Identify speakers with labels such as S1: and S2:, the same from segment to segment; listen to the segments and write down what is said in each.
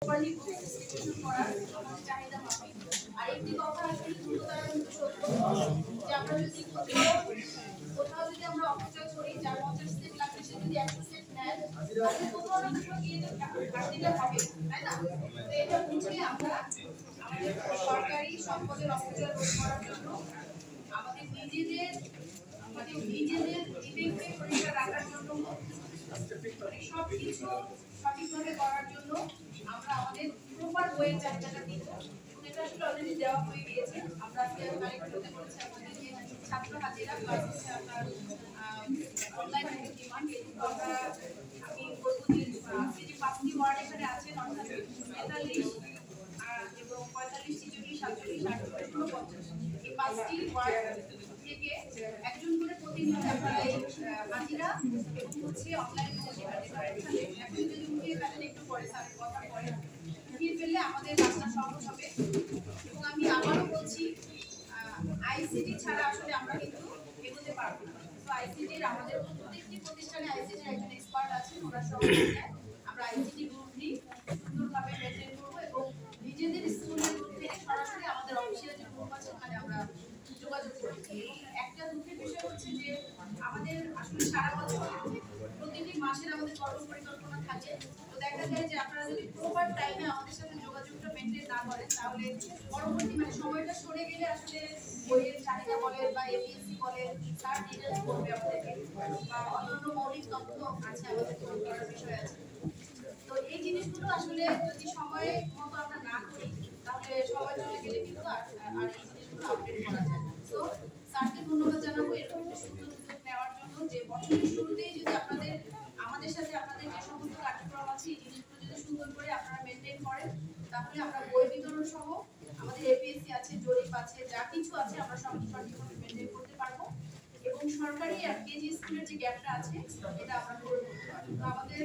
S1: Properly distribution করার আমাদের চাহিদা হবে। আর একটি কথা আসলে উদাহরণ সত্য যে আমরা যদি কোথাও যদি আমরা অপচয় করি, যার 50 সেট লাগবে সে যদি 100 সেট নেয়, তাহলে কোথাও না কোথাও গিয়ে তো ঘাটতিটা হবে, তাই না? তো এটা বুঝে আমরা আমাদের সরকারি সম্পদের অপচয় রোধ করার জন্য আমাদের নিজেদের বিবেককে পরিষ্কার রাখার জন্য সবকিছু সঠিকভাবে করার জন্য আমরা আমাদের প্রপার ওয়ের চাহিদাটা দিব। এটা আসলে অলরেডি দেওয়া হয়ে গিয়েছে। আমরা আজকে কালেক্ট করতে বলেছি আমাদের যে ছাত্র হাজিরা প্লাস হচ্ছে আপনার অনলাইন ডিমান্ড। আমরা আমি বলবো যে আজকে যে 5টি ওয়ার্ড এখানে আছেন অর্থাৎ 43 এবং 45, 46, 47, 48, 49 এই 5টি ওয়ার্ড থেকে একজন করে প্রতিনিয়ত আপনারা এই হাজিরা এবং হচ্ছে অনলাইন সেখানে পারেন। এখন যদি উঠিয়ে ফেলেন একটু পরে স্যারের কথা পরে উঠিয়ে ফেললে আমাদের কাজটা সহজ হবে। এবং আমি আবারও বলছি আইসিটি ছাড়া আসলে আমরা কিন্তু এগোতে পারবো না। তো আইসিটির আমাদের প্রত্যেকটি প্রতিষ্ঠানে আইসিটির একজন এক্সপার্ট আছেন, ওরা সহযোগিতায় আমরা আইসিটি গ্রুপটি সুন্দরভাবে মেনটেন করবো এবং নিজেদের স্কুলের গ্রুপ থেকে সরাসরি আমাদের অফিসিয়াল যে গ্রুপ আছে ওখানে আমরা যোগাযোগ করি। একটা দুঃখের বিষয় হচ্ছে যে আমাদের আসলে সারা বছর প্রতিটি মাসের আমাদের কর্ম পরিকল্পনা থাকে। তো দেখা যায় যে আপনারা যদি প্রপার টাইমে আমাদের সাথে যোগাযোগটা মেনটেন না করেন তাহলে পরবর্তী সময়টা সরে গেলে আসলে বইয়ের চাহিদা বলেন বা এপিএসসি বলেন তার ডিটেলস করবে আমাদেরকে বা অন্যান্য মৌলিক তথ্য আছে আমাদের পূরণ করার বিষয় আছে। তো এই জিনিসগুলো আসলে যদি সময় মতো আমরা না করি তাহলে সময় চলে গেলে কিন্তু আর এই জিনিসগুলো আপডেট করা যায় না। তো স্যারকে ধন্যবাদ জানাবো এরকম একটা সুন্দর উদ্যোগ নেওয়ার জন্য যে বছরের শুরুতেই যদি আপনাদের আমাদের সাথে আপনাদের যে সমস্ত কার্যক্রম আছে এই জিনিসগুলো যদি সুন্দর করে আপনারা মেনটেন করেন তাহলে আমরা বই বিতরণ সহ আমাদের এপিএসসি আছে, জরিপ আছে, যা কিছু আছে আমরা সব সঠিকভাবে মেনটেন করতে পারবো এবং সরকারি আর কেজি স্কুলের যে গ্যাপটা আছে এটা আমরা পূরণ করতে পারবো। তো আমাদের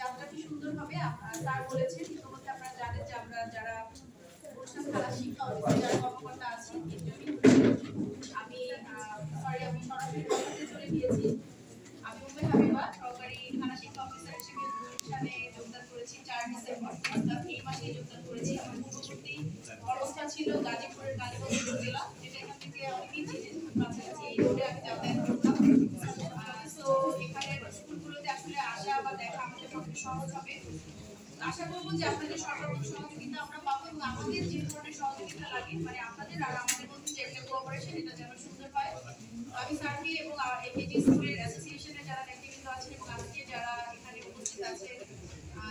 S1: যাত্রাটি সুন্দর হবে। স্যার বলেছেন ইতিমধ্যে আপনারা জানেন যে আমরা যারা অনুষ্ঠান খেলা শিক্ষা অফিসে যারা কর্মকর্তা আছি আমি সরাসরি কথাতে চলে গিয়েছি। আমি উম্মে হাবিবা সরকারি থানা শিক্ষা অফিসার হিসেবে অনুষ্ঠানে যোগদান করেছি 4 ডিসেম্বর, অর্থাৎ এই মাসে যোগদান করেছি। আমার পূর্ববর্তী অবস্থা ছিল গাজীপুরের কালীগঞ্জ জেলা, যেটা এখান থেকে অনেকেই চিনেন, কাছাকাছি এই রোডে আমি যাতায়াত করতাম। তো এখানে স্কুলগুলোতে আসলে আসা বা দেখা আমাদের পক্ষে সহজ হবে। আশা করবো যে আপনাদের সর্বাত্মক সহযোগিতা আমরা পাবো এবং আমাদের যে ধরনের সহযোগিতা লাগে মানে আপনাদের আর আমাদের মধ্যে যে একটা কোঅপারেশন এটা যেন সুন্দর হয়। আমি স্যারকে এবং একেজি স্কুলের অ্যাসোসিয়েশনের যারা নেতৃবৃন্দ আছেন এবং আজকে যারা এখানে উপস্থিত আছে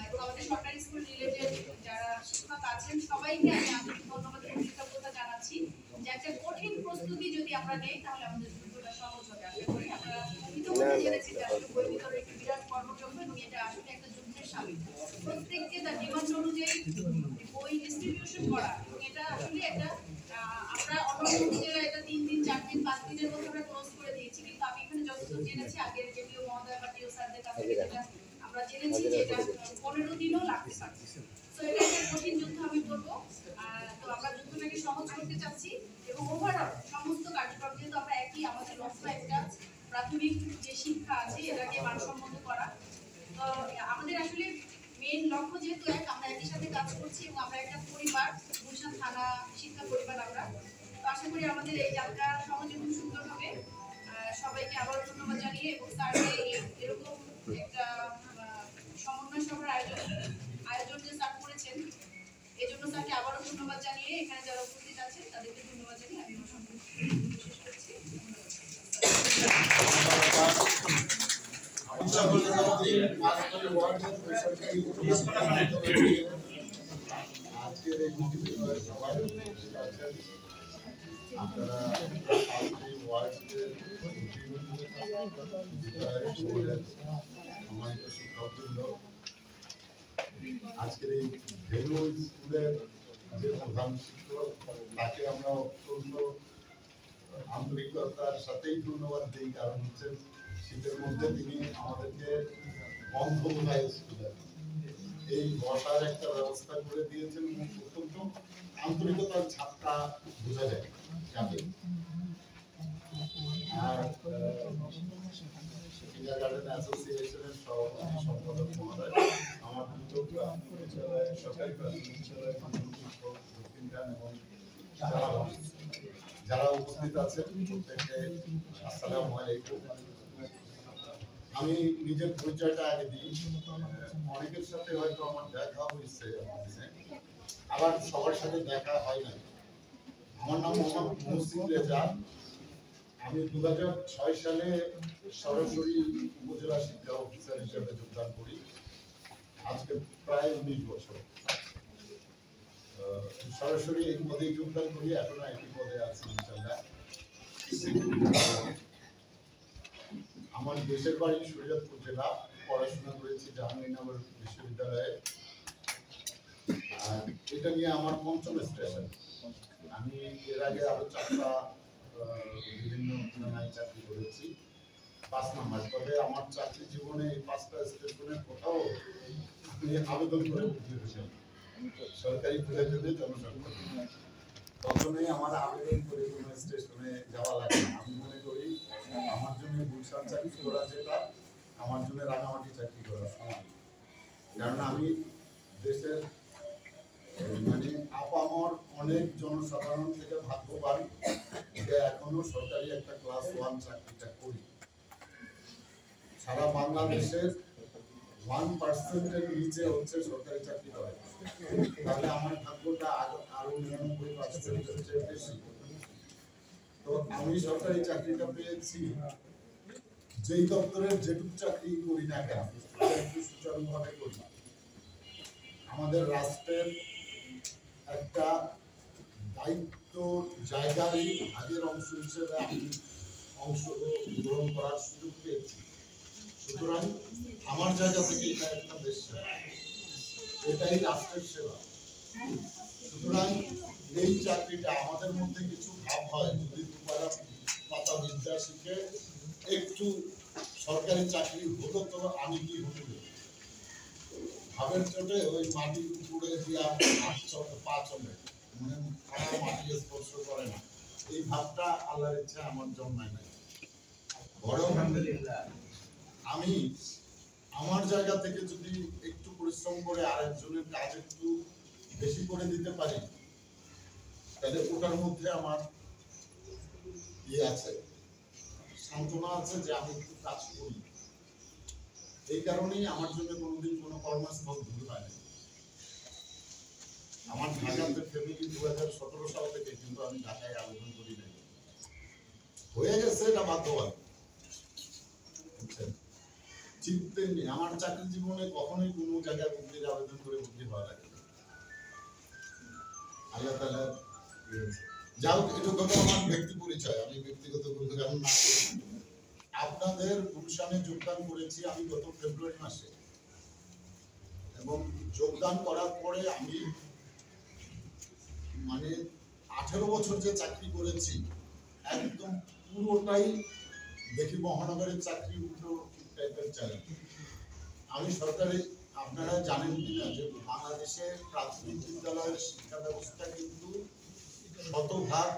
S1: এবং আমাদের সরকারি স্কুল রিলেটেড যারা শিক্ষক আছেন সবাইকে আমি আন্তরিক ধন্যবাদ এবং কৃতজ্ঞতা জানাচ্ছি যে একটা কঠিন প্রস্তুতি যদি আমরা নেই তাহলে আমাদের যুদ্ধটা সহজ হবে। আশা করি আপনারা ইতিমধ্যে জেনেছেন যে আসলে বই বিতরণের একটি বিরাট কর্মযজ্ঞ এবং এটা আসলে একটা যুদ্ধের সামিল। প্রত্যেককে তার ডিমান্ড অনুযায়ী বই ডিস্ট্রিবিউশন করা এবং এটা আসলে একটা আমরা অন্য জেলায় এটা 3 দিন 4 দিন 5 দিনের মধ্যে আমরা ক্লোজ করে দিয়েছি, কিন্তু আমি এখানে যতদূর জেনেছি আগের যেটিও মহোদয় বা টিও স্যারদের কাছ থেকে যেটা আমরা জেনেছি যে এটা 15 দিনও লাগতে পারে। তো এটা একটা কঠিন যুদ্ধ আমি বলবো। তো আমরা যুদ্ধটাকে সহজ করতে চাচ্ছি এবং ওভারঅল সমস্ত কার্যক্রম যেহেতু আমরা একই আমাদের লক্ষ্য একটা প্রাথমিক যে শিক্ষা আছে এটাকে মানসম্মত করা। তো আমাদের আসলে মেইন লক্ষ্য যেহেতু এক, আমরা একই সাথে কাজ করছি এবং আমরা একটা পরিবার, গুলশান থানা শিক্ষা পরিবার আমরা। তো আশা করি আমাদের এই যাত্রা সহজ এবং সুন্দর হবে। সবাইকে আবার ধন্যবাদ জানিয়ে এবং স্যারকে এরকম একটা সমন্বয় সভার আয়োজন যে স্যার করেছেন এজন্য স্যারকে আবারও ধন্যবাদ জানিয়ে এখানে যারা উপস্থিত আছেন তাদেরকে ধন্যবাদ জানিয়ে আমি আমার সম্পূর্ণ শেষ করছি।
S2: আজকের এই ভেলু স্কুলের যে প্রধান শিক্ষক তাকে আমরা অত্যন্ত আন্তরিকতার সাথেই ধন্যবাদ দিই, কারণ হচ্ছে শীতের মধ্যে তিনি আমাদেরকে বন্ধ বোঝায় স্কুলে এই বসার একটা ব্যবস্থা করে দিয়েছেন এবং অত্যন্ত আন্তরিকতার ছাপটা বোঝা যায়। আর কিন্ডারগার্টেন অ্যাসোসিয়েশনের সভাপতি সম্পাদক মহোদয়, আমার দুটো প্রাথমিক বিদ্যালয়, সরকারি প্রাথমিক বিদ্যালয় শিক্ষক দক্ষিণখান এবং যারা উপস্থিত আছেন প্রত্যেককে আসসালামু আলাইকুম। আমি নিজের পরিচয়টা আগে দিই। অনেকের সাথে হয়তো আমার দেখা হয়েছে, আবার সবার সাথে দেখা হয় না। আমার নাম মোহাম্মদ মুহসিন রেজা। আমি 2006 সালে সরাসরি উপজেলা শিক্ষা অফিসার হিসেবে যোগদান করি। আজকে প্রায় 19 বছর সরাসরি এই পদে যোগদান করি। এখন একই পদে আছি ইনশাআল্লাহ। আমার দেশের বাড়ি শরীয়তপুর জেলা। পড়াশোনা করেছি জাহাঙ্গীরনগর বিশ্ববিদ্যালয়ে। আর এটা নিয়ে আমার পঞ্চম স্টেশন। আমি এর আগে আরো 4টা বিভিন্ন থানায় চাকরি করেছি। 5 নম্বর। তবে আমার চাকরি জীবনে এই 5টা স্টেশনের কোথাও আমি আবেদন করে ভর্তি হয়েছি সরকারি প্রয়োজনে জনসংখ্যা। তখনই আমার আবেদন করে কোনো স্টেশনে যাওয়া লাগে না। আমি মনে করি আমার জন্য গুলশান চাকরি করা যেটা আমার জন্য রাঙামাটি চাকরি করা সমান। কারণ আমি দেশের মানে আপামর অনেক জনসাধারণ থেকে ভাগ্যবান যে এখনো সরকারি একটা ক্লাস 1 চাকরিটা করি। সারা বাংলাদেশের 1% এর নিচে হচ্ছে সরকারি চাকরি করে। তাহলে আমার ভাগ্যটা আরো 99% এর চেয়ে বেশি। তো আমি সরকারি চাকরিটা পেয়েছি যেই দপ্তরের যেটুকু চাকরি করি না কেন একটু সুচারুভাবে করি। আমাদের রাষ্ট্রের একটা দায়িত্ব জায়গারই আগের অংশ হিসেবে আমি অংশগ্রহণ করার সুযোগ পেয়েছি। সুতরাং আমার জায়গা থেকে এটা একটা দেশ সেবা, এটাই রাষ্ট্রের সেবা। সুতরাং এই চাকরিটা আমাদের মধ্যে কিছু ভাব হয় যদি দুপারা পাতা বিদ্যা শিখে একটু সরকারি চাকরি হতো তো আমি কি হতো ভাবের চোটে ওই মাটির উপরে দিয়া পা চলে মানে মাটি স্পর্শ করে না। এই ভাবটা আল্লাহর ইচ্ছা আমার জন্মায় নাই। বরং আমি আমার জায়গা থেকে যদি একটু পরিশ্রম করে আরেকজনের কাজ একটু বেশি করে দিতে পারি তাহলে ওটার মধ্যে আমার আছে সান্ত্বনা আছে যে আমি একটু কাজ করি। এই কারণেই আমার জন্য কোনোদিন কোনো কর্মস্থল দূর হয় না। আমার ঢাকাতে ফ্যামিলি 2017 সাল থেকে, কিন্তু আমি ঢাকায় আবেদন করি নাই। হয়ে গেছে এটা ভাগ্যবান। ঠিক তেমনি আমার চাকরি জীবনে কখনোই কোনো জায়গায় বদলির আবেদন করে বদলি হওয়া লাগে না। আল্লাহ তাআলা যাও এটা কত আমার ব্যক্তি পরিচয়। আমি ব্যক্তিগত বলতে কারণ না আপনাদের গুলশানে যোগদান করেছি আমি গত ফেব্রুয়ারি মাসে, এবং যোগদান করার পরে আমি মানে 18 বছর যে চাকরি করেছি একদম পুরোটাই দেখি মহানগরের চাকরি উল্টো টাইপের চাই। আমি সরকারি আপনারা জানেন কিনা যে বাংলাদেশে প্রাথমিক বিদ্যালয়ের শিক্ষা ব্যবস্থা কিন্তু শতভাগ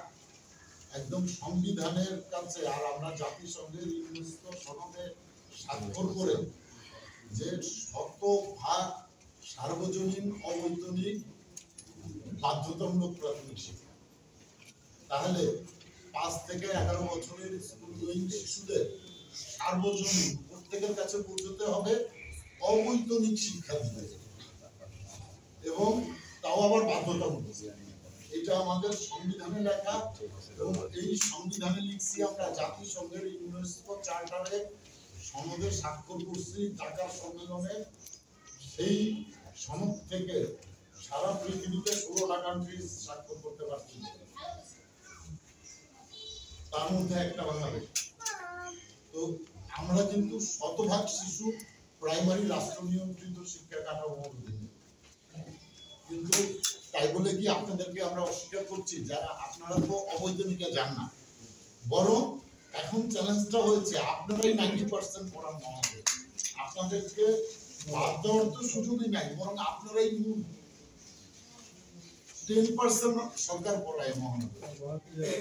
S2: একদম সংবিধানের কাছে, আর আমরা জাতিসংঘের ইউনেস্কো সনদে স্বাক্ষর করে যে শতভাগ সার্বজনীন অবৈতনিক বাধ্যতামূলক প্রাথমিক শিক্ষা। তাহলে 5 থেকে 11 বছরের স্কুল গোয়িং শিশুদের সার্বজনীন প্রত্যেকের কাছে পৌঁছতে হবে অবৈতনিক শিক্ষা দিতে, এবং তাও আবার বাধ্যতামূলক। এটা আমাদের সংবিধানে লেখা, এবং এই সংবিধানে লিখছি আমরা জাতিসংঘের ইউনেস্কো চার্টারে সনদে স্বাক্ষর করছি ঢাকার সম্মেলনে। সেই সনদ থেকে সারা পৃথিবীতে 16টা কান্ট্রি স্বাক্ষর করতে পারছি, তার মধ্যে একটা বাংলাদেশ। তো আমরা কিন্তু শতভাগ শিশু প্রাইমারি রাষ্ট্র নিয়ন্ত্রিত শিক্ষা কাঠামোর অধীনে। কিন্তু তাই বলে কি আপনাদেরকে আমরা অস্বীকার করছি? যারা আপনারা তো অবৈতনিকে যান না, বরং এখন চ্যালেঞ্জটা হয়েছে আপনারাই 90% পড়ান মহানগর। আপনাদেরকে বাদ দেওয়ার তো সুযোগই নাই, বরং আপনারাই 10% সরকার পড়ায় মহানগর,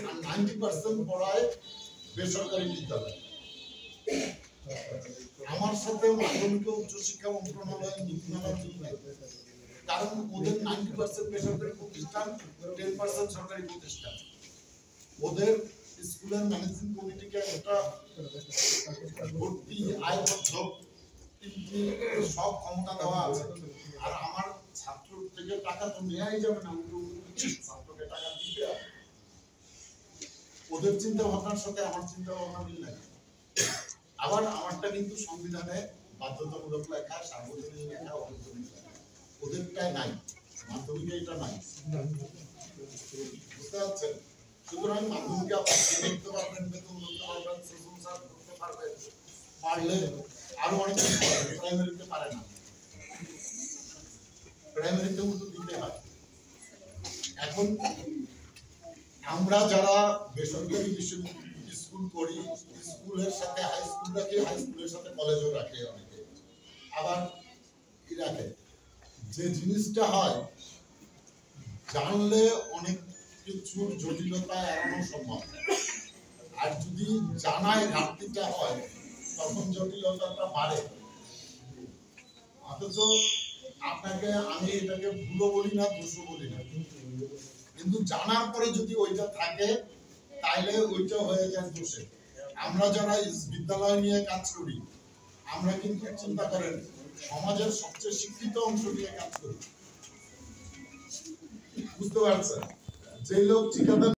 S2: আর 90% পড়ায় বেসরকারি বিদ্যালয়। আমার সাথে মাধ্যমিক ও উচ্চশিক্ষা মন্ত্রণালয়ের নীতিমালার মিল নাই, কারণ ওদের 90% বেসরকারি প্রতিষ্ঠান, 10% সরকারি প্রতিষ্ঠান। ওদের স্কুলের ম্যানেজিং কমিটিকে একটা ভর্তি আয়বদ্ধ কিন্তু সব ক্ষমতা দেওয়া আছে। আর আমার ছাত্র থেকে টাকা তো নেওয়াই যাবে না, ছাত্রকে টাকা দিতে হবে। ওদের চিন্তা ভাবনার সাথে আমার চিন্তা ভাবনা মিল নাই। আবার আমারটা কিন্তু সংবিধানে বাধ্যতামূলক লেখা, সার্বজনীন লেখা, অবৈতনিক লেখা। ওদেরটাই নাই, মাধ্যমিকে এটা নাই। বুঝতে পারছেন? সুতরাং মাধ্যমিকে আপনি করতে পারবেন, বেতন করতে পারবেন, প্রশংসা করতে পারবেন, পারলে আরো অনেক কিছু পারবেন। প্রাইমারিতে পারে না, প্রাইমারিতে কিন্তু দিতে হয়। এখন আমরা যারা বেসরকারি স্কুল করি, স্কুলের সাথে হাই স্কুল রাখে, হাই স্কুলের সাথে কলেজও রাখে অনেকে, আবার কি রাখে। যে জিনিসটা হয় জানলে অনেক কিছুর জটিলতা এড়ানো সম্ভব, আর যদি জানায় ঘাটতিটা হয় তখন জটিলতাটা বাড়ে। অথচ আপনাকে আমি এটাকে ভুলও বলি না, দোষও বলি না, কিন্তু জানার পরে যদি ওইটা থাকে তাইলে ওইটা হয়ে যায় দোষে। আমরা যারা বিদ্যালয় নিয়ে কাজ করি, আমরা কিন্তু চিন্তা করেন সমাজের সবচেয়ে শিক্ষিত অংশ নিয়ে কাজ করি। বুঝতে পারছেন? যে লোক ঠিকাদার